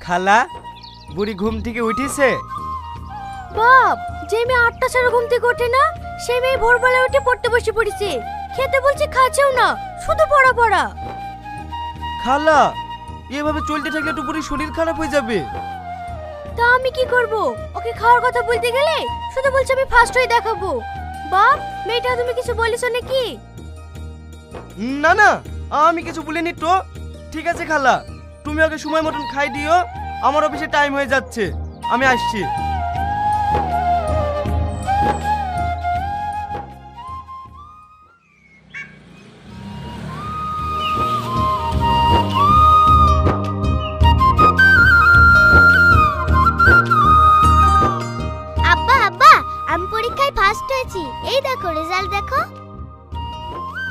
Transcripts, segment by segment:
খালা, বুড়ি ঘুম থেকে উঠেছে? বাপ, যে মেয়ে 8টা ছাড়া ঘুম থেকে ওঠে না, সেই মেয়ে ভোরবেলা উঠে পড়তে বসে পড়েছে। খেতে বলছে, খাচ্ছেও না, শুধু পড়া পড়া। খালা, এভাবে চলতে থাকলে তো বুড়ির শরীর খারাপ হয়ে যাবে। তা আমি কি করব? ওকে খাওয়ার কথা বলতে গেলে শুধু বলছে আমি ফার্স্ট হয়ে দেখাবো। বাপ, মেয়েটা তুমি কিছু বলিস নাকি? না না, আমি কিছু বলিনি তো। ঠিক আছে খালা, তুমি ওকে সময় মতন খাই দিও। আমার অফিসে টাইম হয়ে যাচ্ছে, আমি আসছি। আব্বা আব্বা, আমি পরীক্ষায় ফার্স্ট হয়েছি, এই দেখো রেজাল্ট দেখো।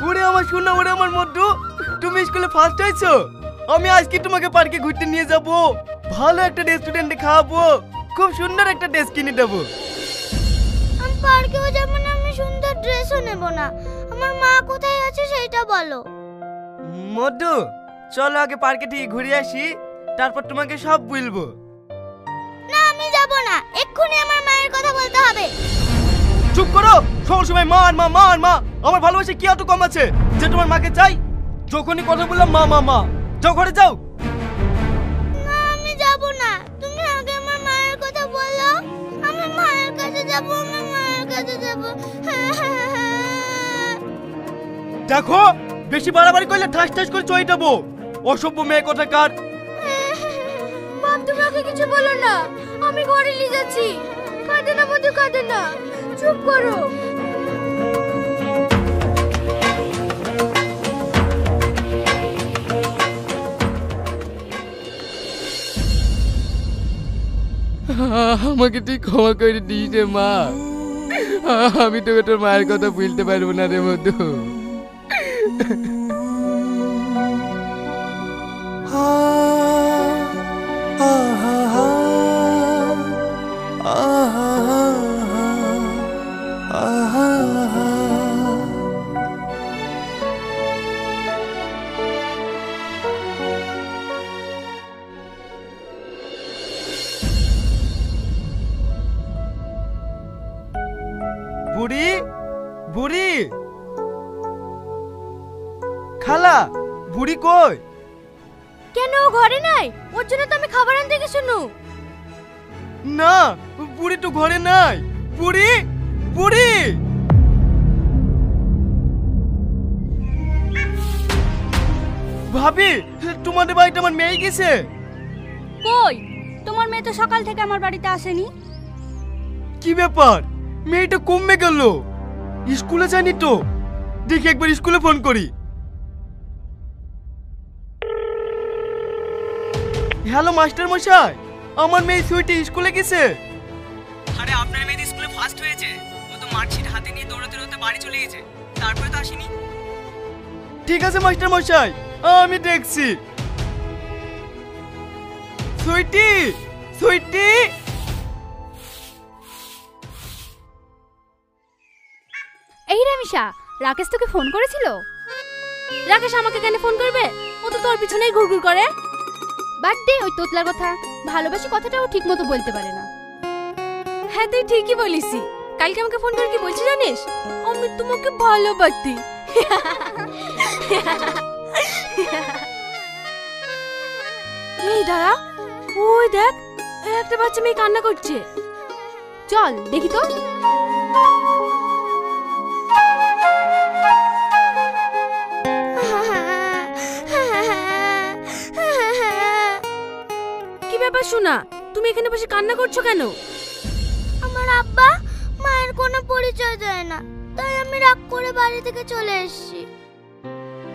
ওরে আমার সোনা, ওরে আমার মধ্যু, তুমি স্কুলে ফার্স্ট হয়েছো। আমি আজকে তোমাকে পার্কে ঘুরতে নিয়ে যাব, ভালো একটা রেস্টুরেন্টে খাওয়াবো, খুব সুন্দর একটা ড্রেস কিনে দেবো। আমি পার্কেও যাব না, আমি সুন্দর ড্রেসও নেব না। আমার মা কোথায় আছে সেটা বলো। মধু, চলো আগে পার্কে থেকে ঘুরে আসি, তারপর তোমাকে সব বলবো। না, আমি যাব না, এক্ষুনি আমার মায়ের কথা বলতে হবে। চুপ করো, সব সময় মা আর মা, মা আর মা। আমার ভালোবাসা কি এত কম আছে যে তোমার মাকে চাই? যখনই কথা বললাম মা মা মা। যাও ঘরে যাও। না, আমি যাব না, তুমি আগে আমার মায়ের কথা বলো। আমি মায়ের কাছে যাব, আমি মায়ের কাছে যাব। দেখো, বেশি বাড়াবাড়ি করলে ঠাস ঠাস করে চয়ে যাবো। অসভ্য মেয়ে কোথাকার। বাপ, তুমি ওকে কিছু বলো না, আমি ঘরে নিয়ে যাচ্ছি। কাঁদে না মধু, কাঁদে না, চুপ করো। আমাকে তুই ক্ষমা করে দিস রে মা। আমি তোকে তোর মায়ের কথা বলতে পারবো না রে মধু। বুড়ি, বুড়ি, খালা, বুড়ি কই? কেন, ও ঘরে নাই? ওর জন্য তো আমি খাবার আনতে গেছি। না, বুড়ি তো ঘরে নাই। বুড়ি, বুড়ি। ভাবি, তোমাদের বাড়িতে আমার মেয়ে গেছে। কই, তোমার মেয়ে তো সকাল থেকে আমার বাড়িতে আসেনি। কি ব্যাপার, মেয়েটা কমে গেল? স্কুলে যায়নি তো? দেখি একবার স্কুলে ফোন করি। হ্যালো মাস্টার মশাই, আমার মেয়ে সুইটি স্কুলে গেছে। আরে আপনার মেয়ে স্কুলে ফার্স্ট হয়েছে, ও তো মার্কশিট হাতে নিয়ে দৌড়াতে দৌড়াতে বাড়ি চলে গেছে, তারপরে তো আসেনি। ঠিক আছে মাস্টার মশাই, আমি দেখছি। সুইটি, সুইটি। এই রামিশা, রাকেশ তোকে ফোন করেছিল? রাকেশ আমাকে কেন ফোন করবে? ও তো তোর পিছনেই ঘুরঘুর করে। বাদ দে ওই তোতলার কথা, ভালোবাসি কথাটাও ঠিক মতো বলতে পারে না। হ্যাঁ, তুই ঠিকই বলিস। কালকে আমাকে ফোন করে কি বলছি জানিস? আমি তোমাকে ভালোবাসি। এই দাঁড়া, ওই দেখ, একটা বাচ্চা মেয়ে কান্না করছে। চল দেখি তো। কি ব্যাপার শোনা, তুমি এখানে বসে কান্না করছো কেন? আমার আব্বা মায়ের কোনো পরিচয় দেয় না, তাই আমি রাগ করে বাড়ি থেকে চলে এসেছি।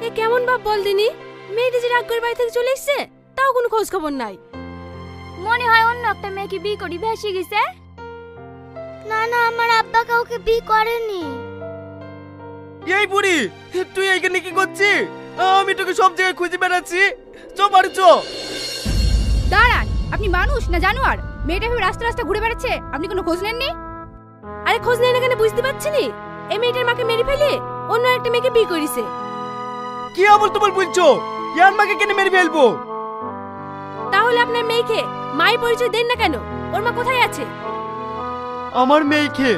এ কেমন বাপ বল দিনি, মেয়েটি যে রাগ করে বাড়ি থেকে চলে এসেছে তাও কোনো খোঁজ খবর নাই। মনে হয় অন্য একটা মেয়েকে বিয়ে করে ভেসে গেছে। না না, আমার আব্বা কাউকে বিয়ে করেনি। এই বুড়ি, তুই এইখানে কি করছিস? আমি তোকে সব জায়গায় খুঁজে বেড়াচ্ছি। চ বাড়ি চ। দাঁড়ান, আপনি মানুষ না জানোয়ার? মেয়েটা ভেবে রাস্তা রাস্তা ঘুরে বেড়াচ্ছে, আপনি কোনো খোঁজ নেননি? আরে খোঁজ নেই না কেন বুঝতে পারছি নি? এই মেয়েটার মাকে মেরে ফেলে অন্য একটা মেয়েকে বিয়ে করেছে। কি আবল তোমার বলছো? ইয়ার মাকে কেন মেরে ফেলবো? তাহলে হলে আপনার মেয়েকে মায়ের পরিচয় দেন না কেন? ওর মা কোথায় আছে? আমার মেয়েকে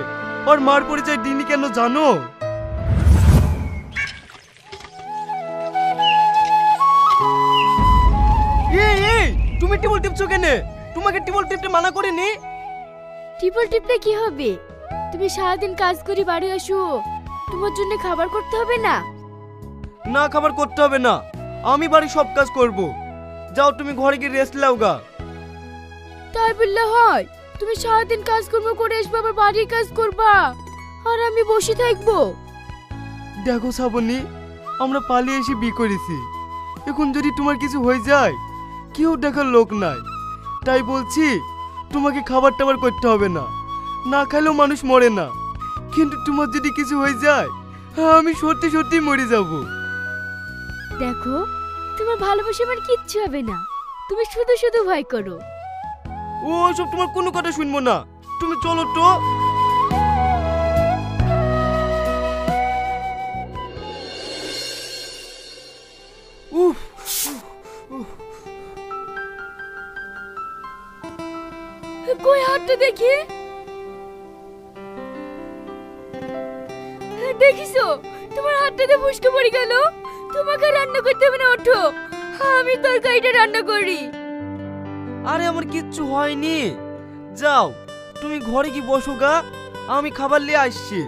ওর মার পরিচয় দিনই কেন জানো? এই তুমি টিবল টিপছো কেন? তোমাকে টিবল টিপতে মানা করিনি? টিপল টিপলে কি হবে? তুমি সারাদিন কাজ করে বাড়ি আসো, তোমার জন্য খাবার করতে হবে না? না, খাবার করতে হবে না, আমি বাড়ি সব কাজ করব। যাও তুমি ঘরে গিয়ে রেস্ট নাও গা। তাই বললে হয়? তুমি সারাদিন কাজকর্ম করে আসবে, আবার বাড়ির কাজ করবা, আর আমি বসে থাকবো? দেখো শ্রাবণী, আমরা পালিয়ে এসে বিয়ে করেছি। এখন যদি তোমার কিছু হয়ে যায়, কেউ দেখার লোক নাই। তাই বলছি, তোমাকে খাবার টাবার করতে হবে না, না খাইলেও মানুষ মরে না। কিন্তু তোমার যদি কিছু হয়ে যায়, আমি সত্যি সত্যি মরে যাব। দেখো, তোমার ভালোবাসা আমার কিচ্ছু হবে না, তুমি শুধু শুধু ভয় করো। ও সব তোমার কোনো কথা শুনবো না, তুমি চলো তো। উফ, কই হাতটা দেখি। দেখিছো, তোমার হাতটাতে ফুসকে পড়ে গেল। তোমাকে রান্না করতে হবে না, ওঠো, আমি তরকারিটা রান্না করি। আরে আমার কিচ্ছু হয়নি, যাও তুমি ঘরে কি বসো গা, আমি খাবার নিয়ে আসছি।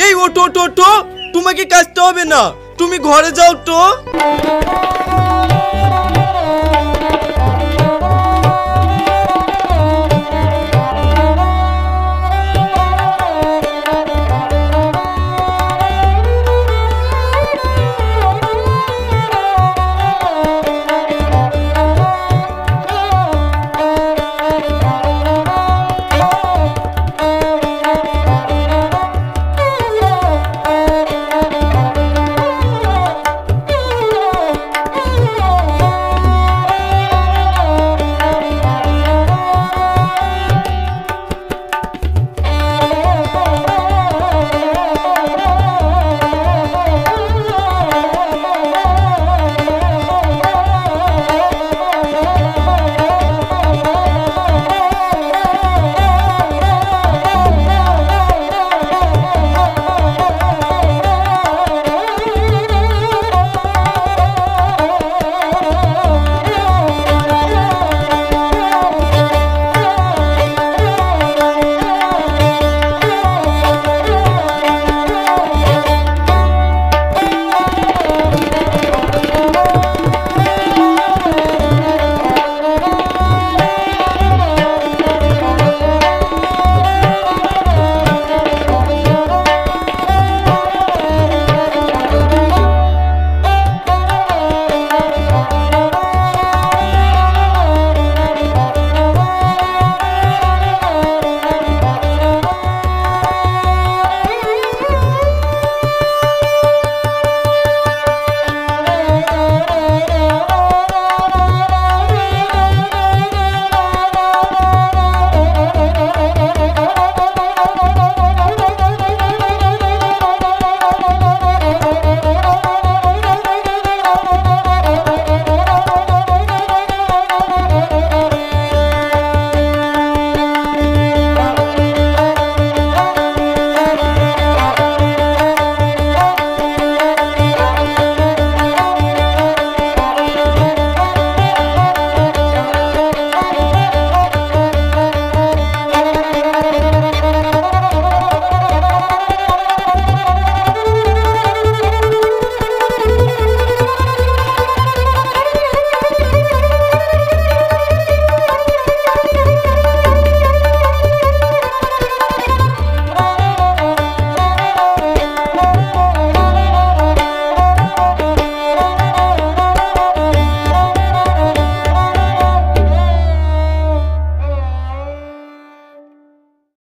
এই ওঠো ওঠো ওঠো, তোমাকে কাজতে হবে না, তুমি ঘরে যাও তো।